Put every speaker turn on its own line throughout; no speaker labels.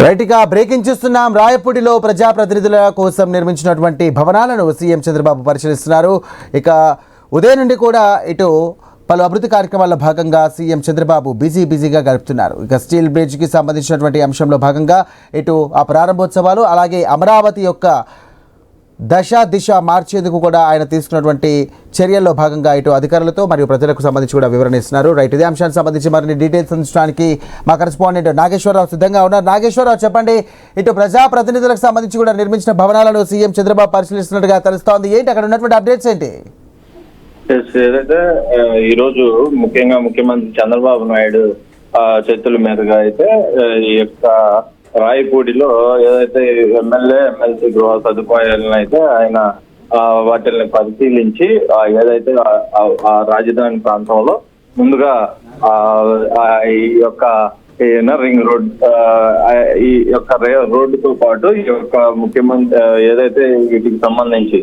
రైట్గా breaking చూస్తున్నాం. రాయపూడిలో ప్రజాప్రతినిధుల కోసం నిర్మించినటువంటి భవనాలను సీఎం చంద్రబాబు పరిశీలిస్తున్నారు. ఇక ఉదయం నుండి కూడా ఇటు పలు అభివృద్ధి కార్యక్రమాల్లో భాగంగా సీఎం చంద్రబాబు బిజీగా గడుపుతున్నారు. ఇక స్టీల్ బ్రిడ్జ్కి సంబంధించినటువంటి అంశంలో భాగంగా ఇటు ఆ ప్రారంభోత్సవాలు, అలాగే అమరావతి యొక్క దిశ మార్చేందుకు కూడా ఆయన తీసుకున్నటువంటి చర్యల్లో భాగంగా ఇటు అధికారులతో మరియు ప్రజలకు సంబంధించి కూడా వివరణ ఇస్తున్నారు. రైట్, ఇదే అంశానికి సంబంధించి మరిన్ని డీటెయిల్స్ అందించడానికి మా కరెస్పాండెంట్ నాగేశ్వరరావు సిద్ధంగా ఉన్నారు. నాగేశ్వరరావు, చెప్పండి, ఇటు ప్రజాప్రతినిధులకు సంబంధించి కూడా నిర్మించిన భవనాలను సీఎం చంద్రబాబు పరిశీలిస్తున్నట్టుగా తెలుస్తోంది. ఏంటి అక్కడ ఉన్నటువంటి అప్డేట్స్ ఏంటి?
ఏదైతే ఈ రోజు ముఖ్యంగా ముఖ్యమంత్రి చంద్రబాబు నాయుడు చేతుల మీదుగా అయితే ఈ యొక్క రాయపూడిలో ఏదైతే ఎమ్మెల్సీ గృహ సదుపాయాలను అయితే ఆయన వాటిని పరిశీలించి ఏదైతే ఆ రాజధాని ప్రాంతంలో ముందుగా ఈ యొక్క రింగ్ రోడ్, ఈ యొక్క రోడ్డుతో పాటు ఈ యొక్క ముఖ్యమంత్రి ఏదైతే వీటికి సంబంధించి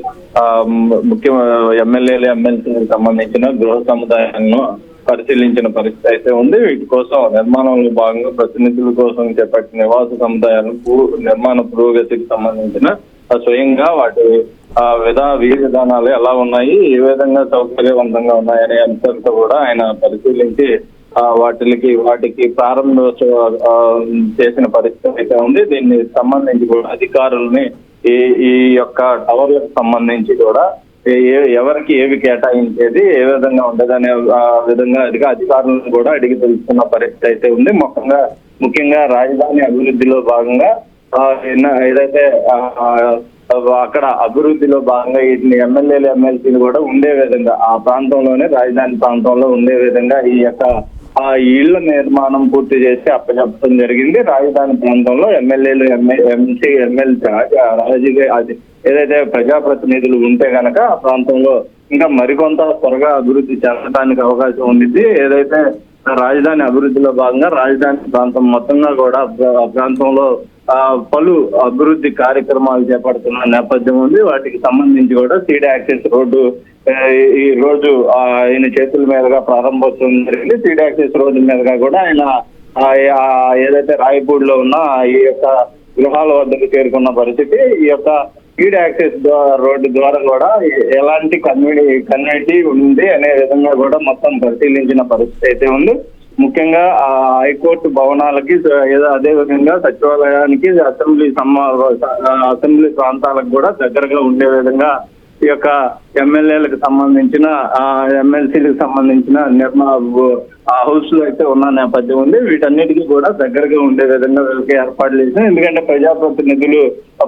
ఎమ్మెల్యేలు ఎమ్మెల్సీలకు సంబంధించిన గృహ సముదాయాలను పరిశీలించిన పరిస్థితి అయితే ఉంది. వీటి కోసం నిర్మాణంలో భాగంగా ప్రతినిధుల కోసం చేపట్టిన నివాస సముదాయాలకు నిర్మాణ పురోగతికి సంబంధించిన స్వయంగా వాటి విధానాలు ఎలా ఉన్నాయి, ఏ విధంగా సౌకర్యవంతంగా ఉన్నాయనే అంశంతో కూడా ఆయన పరిశీలించి వాటికి ప్రారంభోత్సవం చేసిన పరిస్థితి అయితే ఉంది. దీన్ని సంబంధించి కూడా అధికారుల్ని ఈ యొక్క టవర్లకు సంబంధించి కూడా ఎవరికి ఏవి కేటాయించేది, ఏ విధంగా ఉండదు అనే విధంగా అధికారులను కూడా అడిగి తెలుసుకున్న పరిస్థితి అయితే ఉంది. ముఖ్యంగా రాజధాని అభివృద్ధిలో భాగంగా ఏదైతే అక్కడ అభివృద్ధిలో భాగంగా వీటిని ఎమ్మెల్యేలు ఎమ్మెల్సీలు కూడా ఉండే విధంగా ఆ ప్రాంతంలోనే రాజధాని ప్రాంతంలో ఉండే విధంగా ఈ యొక్క ఇళ్ల నిర్మాణం పూర్తి చేసి అప్పచెప్పడం జరిగింది. రాజధాని ప్రాంతంలో ఎమ్మెల్యేలు ఎమ్మెల్సీ రాజకీయ ఏదైతే ప్రజాప్రతినిధులు ఉంటే గనక ఆ ప్రాంతంలో ఇంకా మరికొంత త్వరగా అభివృద్ధి చెందడానికి అవకాశం ఉంది. ఏదైతే రాజధాని అభివృద్ధిలో భాగంగా రాజధాని ప్రాంతం మొత్తంగా కూడా ఆ ప్రాంతంలో పలు అభివృద్ధి కార్యక్రమాలు చేపడుతున్న నేపథ్యం ఉంది. వాటికి సంబంధించి కూడా సీడ్ యాక్సెస్ రోడ్డు ఈ రోజు ఆయన చేతుల మీదుగా ప్రారంభోత్సవం జరిగింది. సీడ్ యాక్సెస్ రోడ్డు మీదుగా కూడా ఆయన ఏదైతే రాయపూడిలో ఉన్న ఈ యొక్క గృహాల వద్దకు చేరుకున్న పరిస్థితి. ఈ యొక్క సీడ్ యాక్సెస్ రోడ్డు ద్వారా కూడా ఎలాంటి కమ్యూనిటీ ఉంది అనే విధంగా కూడా మొత్తం పరిశీలించిన పరిస్థితి అయితే ఉంది. ముఖ్యంగా హైకోర్టు భవనాలకి అదే విధంగా సచివాలయానికి అసెంబ్లీ ప్రాంతాలకు కూడా దగ్గరగా ఉండే విధంగా ఈ యొక్క ఎమ్మెల్యేలకు సంబంధించిన ఎమ్మెల్సీలకు సంబంధించిన హౌస్ లో అయితే ఉన్న నేపథ్యం ఉంది. వీటన్నిటికీ కూడా దగ్గరగా ఉండే విధంగా వీళ్ళకి ఏర్పాట్లు చేసిన, ఎందుకంటే ప్రజాప్రతినిధులు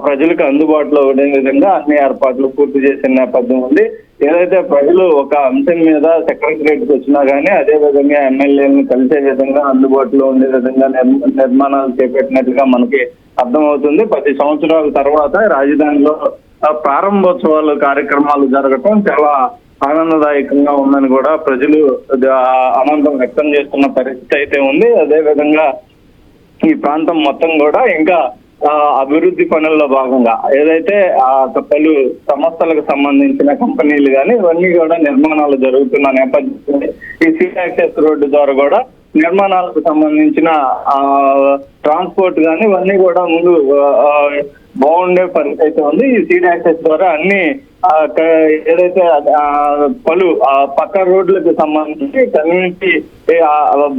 ప్రజలకు అందుబాటులో ఉండే విధంగా అన్ని ఏర్పాట్లు పూర్తి చేసిన నేపథ్యం ఉంది. ఏదైతే ప్రజలు ఒక అంశం మీద సెక్రటరియట్కి వచ్చినా కానీ అదే విధంగా ఎమ్మెల్యేలను కలిసే విధంగా అందుబాటులో ఉండే విధంగా నిర్మాణాలు చేపట్టినట్లుగా మనకి అర్థమవుతుంది. 10 సంవత్సరాల తర్వాత రాజధానిలో ప్రారంభోత్సవాలు కార్యక్రమాలు జరగటం చాలా ఆనందదాయకంగా ఉందని కూడా ప్రజలు ఆనందం వ్యక్తం చేస్తున్న పరిస్థితి అయితే ఉంది. అదే విధంగా ఈ ప్రాంతం మొత్తం కూడా ఇంకా అభివృద్ధి పనుల్లో భాగంగా ఏదైతే పలు సంస్థలకు సంబంధించిన కంపెనీలు కానీ ఇవన్నీ కూడా నిర్మాణాలు జరుగుతున్న నేపథ్యం ఈ సీడ్ యాక్సెస్ రోడ్డు ద్వారా కూడా నిర్మాణాలకు సంబంధించిన ట్రాన్స్పోర్ట్ కానీ ఇవన్నీ కూడా ముందు బాగుండే పరిస్థితి అయితే ఉంది. ఈ సీడ్ యాక్సెస్ ద్వారా అన్ని ఏదైతే పలు పక్క రోడ్లకు సంబంధించి కమ్యూనిటీ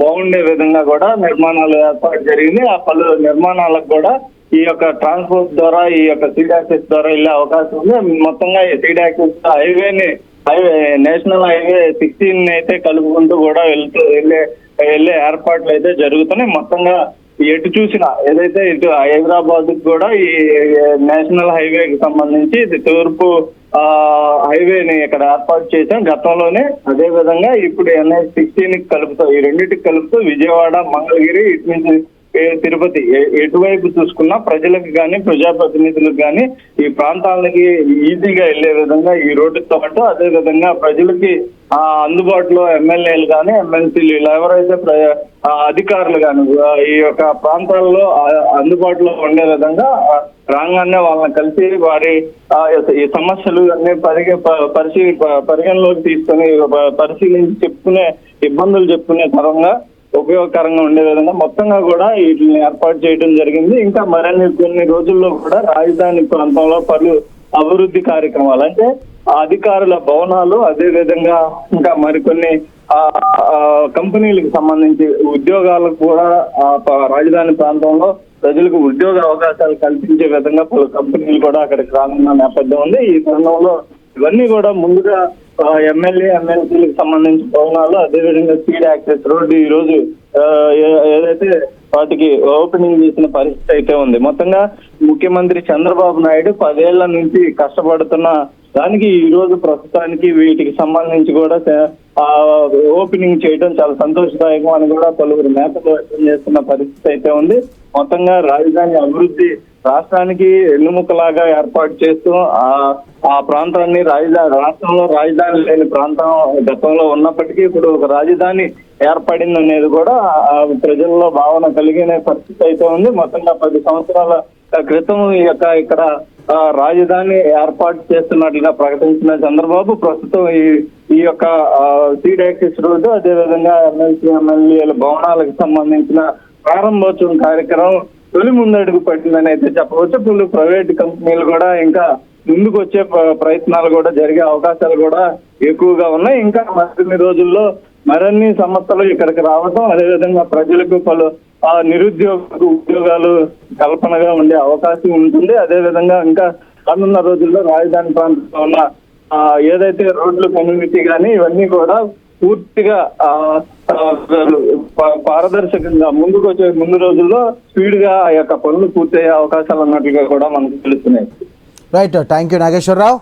బాగుండే విధంగా కూడా నిర్మాణాలు ఏర్పాటు జరిగింది. ఆ పలు నిర్మాణాలకు కూడా ఈ యొక్క ట్రాన్స్పోర్ట్ ద్వారా ఈ యొక్క సీడ్ యాక్సెస్ ద్వారా వెళ్ళే అవకాశం ఉంది. మొత్తంగా ఈ సీడ్ యాక్సెస్ నేషనల్ హైవే 16 అయితే కలుపుకుంటూ కూడా వెళ్ళే ఏర్పాట్లు అయితే జరుగుతున్నాయి. మొత్తంగా ఎటు చూసినా ఏదైతే ఇటు హైదరాబాద్ కూడా ఈ నేషనల్ హైవేకి సంబంధించి తూర్పు హైవేని ఇక్కడ ఏర్పాటు చేశాం గతంలోనే. అదే విధంగా ఇప్పుడు NH-16కి కలుపుతూ ఈ రెండింటికి కలుపుతూ విజయవాడ, మంగళగిరి, ఇటు నుంచి తిరుపతి ఎటువైపు చూసుకున్నా ప్రజలకు కానీ ప్రజాప్రతినిధులకు కానీ ఈ ప్రాంతాలకి ఈజీగా వెళ్లే విధంగా ఈ రోడ్డుతో పాటు అదే విధంగా ప్రజలకి అందుబాటులో ఎమ్మెల్యేలు కానీ ఎమ్మెల్సీలు ఇలా ఎవరైతే అధికారులు కానీ ఈ యొక్క ప్రాంతాల్లో అందుబాటులో ఉండే విధంగా రాగానే వాళ్ళని కలిసి వారి ఈ సమస్యలు అన్ని పరిగణలోకి తీసుకొని పరిశీలించి ఇబ్బందులు చెప్పుకునే తరంగా ఉపయోగకరంగా ఉండే విధంగా మొత్తంగా కూడా వీటిని ఏర్పాటు చేయడం జరిగింది. ఇంకా కొన్ని రోజుల్లో కూడా రాజధాని ప్రాంతంలో పలు అభివృద్ధి కార్యక్రమాలు అంటే అధికారుల భవనాలు, అదే విధంగా ఇంకా మరికొన్ని కంపెనీలకు సంబంధించి ఉద్యోగాలకు కూడా రాజధాని ప్రాంతంలో ప్రజలకు ఉద్యోగ అవకాశాలు కల్పించే విధంగా పలు కంపెనీలు కూడా అక్కడికి రానున్న నేపథ్యం ఉంది. ఈ తరుణంలో ఇవన్నీ కూడా ముందుగా ఎమ్మెల్సీలకు సంబంధించిన భవనాలు, అదేవిధంగా స్పీడ్ యాక్సెస్ రోడ్డు ఈ రోజు ఏదైతే వాటికి ఓపెనింగ్ చేసిన పరిస్థితి అయితే ఉంది. మొత్తంగా ముఖ్యమంత్రి చంద్రబాబు నాయుడు 10 ఏళ్ల నుంచి కష్టపడుతున్న దానికి ఈ రోజు ప్రస్తుతానికి వీటికి సంబంధించి కూడా ఓపెనింగ్ చేయడం చాలా సంతోషదాయకం అని కూడా పలువురు నేతలు వ్యక్తం చేస్తున్న పరిస్థితి అయితే ఉంది. మొత్తంగా రాజధాని అభివృద్ధి రాష్ట్రానికి ఎన్నుముకలాగా ఏర్పాటు చేస్తూ ఆ ప్రాంతాన్ని రాష్ట్రంలో రాజధాని లేని ప్రాంతం గతంలో ఉన్నప్పటికీ ఇప్పుడు ఒక రాజధాని ఏర్పడింది అనేది కూడా ప్రజల్లో భావన కలిగిన పరిస్థితి అయితే ఉంది. మొత్తంగా 10 సంవత్సరాల క్రితం ఇక్కడ రాజధాని ఏర్పాటు చేస్తున్నట్లుగా ప్రకటించిన చంద్రబాబు ప్రస్తుతం ఈ యొక్క సీడ్ యాక్సెస్ రోడ్డు, అదేవిధంగా ఎమ్మెల్యేల భవనాలకు సంబంధించిన ప్రారంభోత్సవం కార్యక్రమం తొలి ముందడుగు పట్టిందని అయితే చెప్పవచ్చు. ఇప్పుడు ప్రైవేట్ కంపెనీలు కూడా ఇంకా ముందుకు వచ్చే ప్రయత్నాలు కూడా జరిగే అవకాశాలు కూడా ఎక్కువగా ఉన్నాయి. ఇంకా మరిన్ని రోజుల్లో మరిన్ని సంస్థలు ఇక్కడికి రావడం, అదేవిధంగా ప్రజలకు పలు నిరుద్యోగ ఉద్యోగాలు కల్పనగా ఉండే అవకాశం ఉంటుంది. అదేవిధంగా ఇంకా రానున్న రోజుల్లో రాజధాని ప్రాంతంలో ఉన్న ఏదైతే రోడ్లు కమ్యూనిటీ కానీ ఇవన్నీ కూడా పూర్తిగా పారదర్శకంగా ముందు రోజుల్లో స్పీడ్ గా ఆ యొక్క పనులు పూర్తయ్యే అవకాశాలు ఉన్నట్లుగా కూడా మనకు తెలుస్తున్నాయి.
Right, thank you Nageswararao.